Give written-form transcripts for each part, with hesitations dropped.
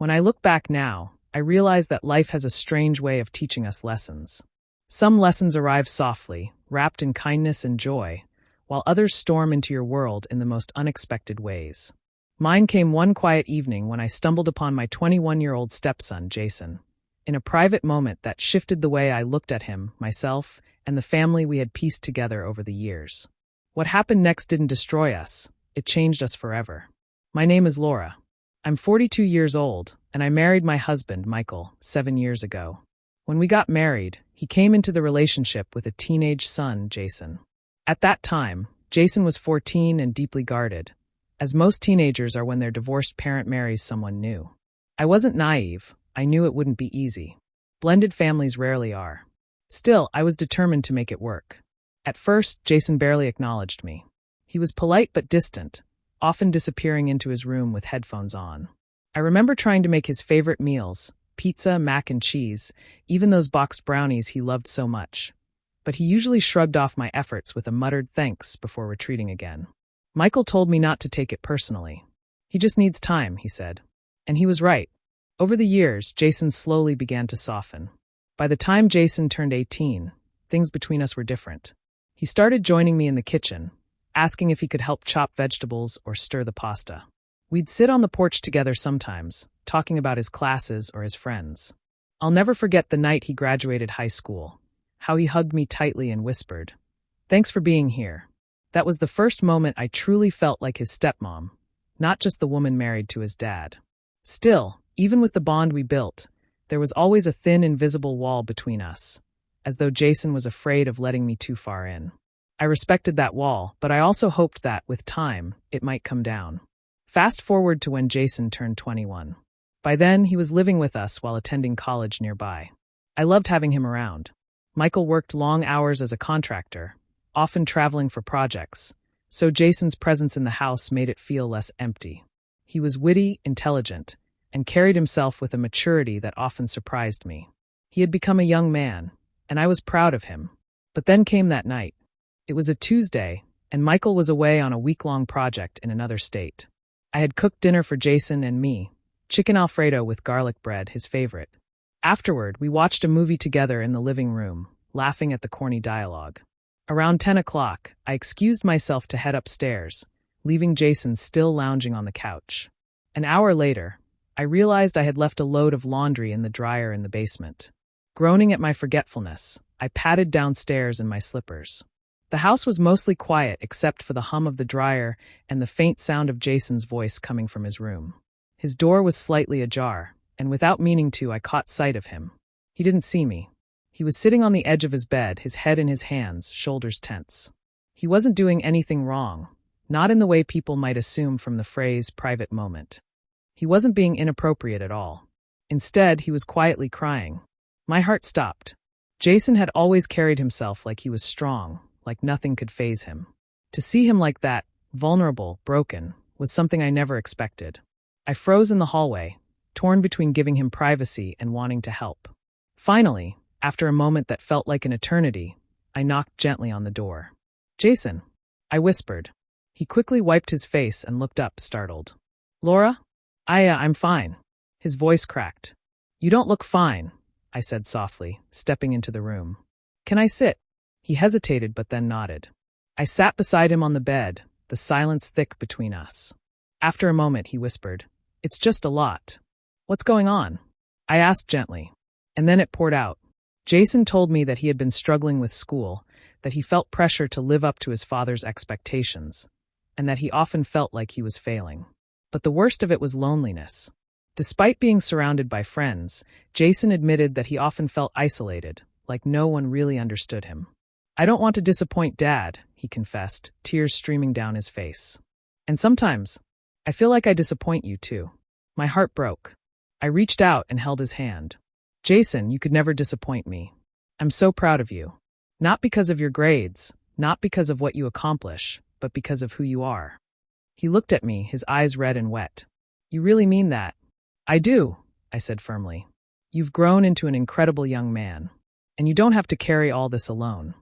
When I look back now, I realize that life has a strange way of teaching us lessons. Some lessons arrive softly, wrapped in kindness and joy, while others storm into your world in the most unexpected ways. Mine came one quiet evening when I stumbled upon my 21-year-old stepson, Jason, in a private moment that shifted the way I looked at him, myself, and the family we had pieced together over the years. What happened next didn't destroy us, it changed us forever. My name is Laura. I'm 42 years old, and I married my husband, Michael, 7 years ago. When we got married, he came into the relationship with a teenage son, Jason. At that time, Jason was 14 and deeply guarded, as most teenagers are when their divorced parent marries someone new. I wasn't naive. I knew it wouldn't be easy. Blended families rarely are. Still, I was determined to make it work. At first, Jason barely acknowledged me. He was polite but distant, often disappearing into his room with headphones on. I remember trying to make his favorite meals, pizza, mac and cheese, even those boxed brownies he loved so much. But he usually shrugged off my efforts with a muttered thanks before retreating again. Michael told me not to take it personally. He just needs time, he said. And he was right. Over the years, Jason slowly began to soften. By the time Jason turned 18, things between us were different. He started joining me in the kitchen, asking if he could help chop vegetables or stir the pasta. We'd sit on the porch together sometimes, talking about his classes or his friends. I'll never forget the night he graduated high school, how he hugged me tightly and whispered, "Thanks for being here." That was the first moment I truly felt like his stepmom, not just the woman married to his dad. Still, even with the bond we built, there was always a thin, invisible wall between us, as though Jason was afraid of letting me too far in. I respected that wall, but I also hoped that, with time, it might come down. Fast forward to when Jason turned 21. By then, he was living with us while attending college nearby. I loved having him around. Michael worked long hours as a contractor, often traveling for projects, so Jason's presence in the house made it feel less empty. He was witty, intelligent, and carried himself with a maturity that often surprised me. He had become a young man, and I was proud of him. But then came that night. It was a Tuesday, and Michael was away on a week-long project in another state. I had cooked dinner for Jason and me, chicken Alfredo with garlic bread, his favorite. Afterward, we watched a movie together in the living room, laughing at the corny dialogue. Around 10 o'clock, I excused myself to head upstairs, leaving Jason still lounging on the couch. An hour later, I realized I had left a load of laundry in the dryer in the basement. Groaning at my forgetfulness, I padded downstairs in my slippers. The house was mostly quiet except for the hum of the dryer and the faint sound of Jason's voice coming from his room. His door was slightly ajar, and without meaning to, I caught sight of him. He didn't see me. He was sitting on the edge of his bed, his head in his hands, shoulders tense. He wasn't doing anything wrong, not in the way people might assume from the phrase private moment. He wasn't being inappropriate at all. Instead, he was quietly crying. My heart stopped. Jason had always carried himself like he was strong, like nothing could faze him. To see him like that, vulnerable, broken, was something I never expected. I froze in the hallway, torn between giving him privacy and wanting to help. Finally, after a moment that felt like an eternity, I knocked gently on the door. "Jason," I whispered. He quickly wiped his face and looked up, startled. "Laura? I'm fine." His voice cracked. "You don't look fine," I said softly, stepping into the room. "Can I sit?" He hesitated but then nodded. I sat beside him on the bed, the silence thick between us. After a moment, he whispered, "It's just a lot." "What's going on?" I asked gently. And then it poured out. Jason told me that he had been struggling with school, that he felt pressure to live up to his father's expectations, and that he often felt like he was failing. But the worst of it was loneliness. Despite being surrounded by friends, Jason admitted that he often felt isolated, like no one really understood him. "I don't want to disappoint Dad," he confessed, tears streaming down his face. "And sometimes, I feel like I disappoint you too." My heart broke. I reached out and held his hand. "Jason, you could never disappoint me. I'm so proud of you. Not because of your grades, not because of what you accomplish, but because of who you are." He looked at me, his eyes red and wet. "You really mean that?" "I do," I said firmly. "You've grown into an incredible young man, and you don't have to carry all this alone.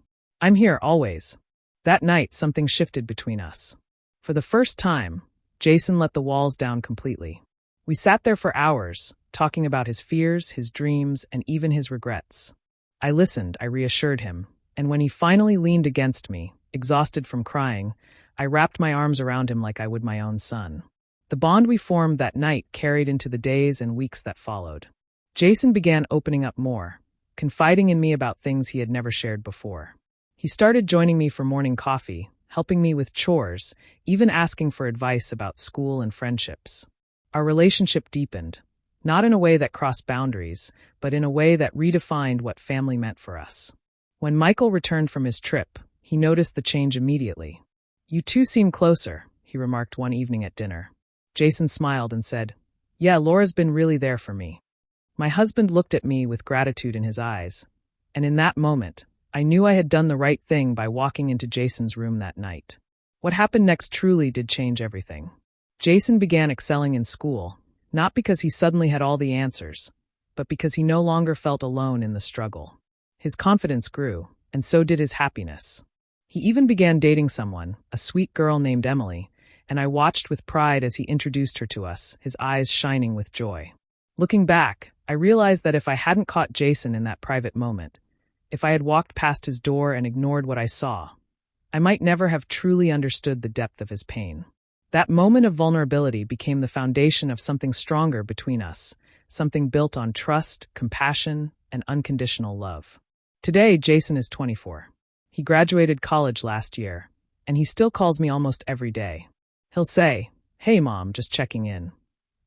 I'm here always." That night, something shifted between us. For the first time, Jason let the walls down completely. We sat there for hours, talking about his fears, his dreams, and even his regrets. I listened, I reassured him, and when he finally leaned against me, exhausted from crying, I wrapped my arms around him like I would my own son. The bond we formed that night carried into the days and weeks that followed. Jason began opening up more, confiding in me about things he had never shared before. He started joining me for morning coffee, helping me with chores, even asking for advice about school and friendships. Our relationship deepened, not in a way that crossed boundaries, but in a way that redefined what family meant for us. When Michael returned from his trip, he noticed the change immediately. "You two seem closer," he remarked one evening at dinner. Jason smiled and said, "Yeah, Laura's been really there for me." My husband looked at me with gratitude in his eyes, and in that moment, I knew I had done the right thing by walking into Jason's room that night. What happened next truly did change everything. Jason began excelling in school, not because he suddenly had all the answers, but because he no longer felt alone in the struggle. His confidence grew, and so did his happiness. He even began dating someone, a sweet girl named Emily, and I watched with pride as he introduced her to us, his eyes shining with joy. Looking back, I realized that if I hadn't caught Jason in that private moment, if I had walked past his door and ignored what I saw, I might never have truly understood the depth of his pain. That moment of vulnerability became the foundation of something stronger between us, something built on trust, compassion, and unconditional love. Today, Jason is 24. He graduated college last year, and he still calls me almost every day. He'll say, "Hey Mom, just checking in."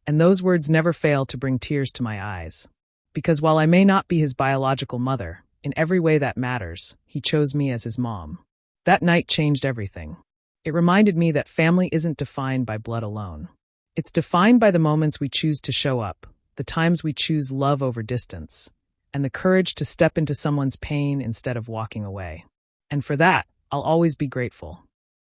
And those words never fail to bring tears to my eyes. Because while I may not be his biological mother, in every way that matters, he chose me as his mom. That night changed everything. It reminded me that family isn't defined by blood alone. It's defined by the moments we choose to show up, the times we choose love over distance, and the courage to step into someone's pain instead of walking away. And for that, I'll always be grateful.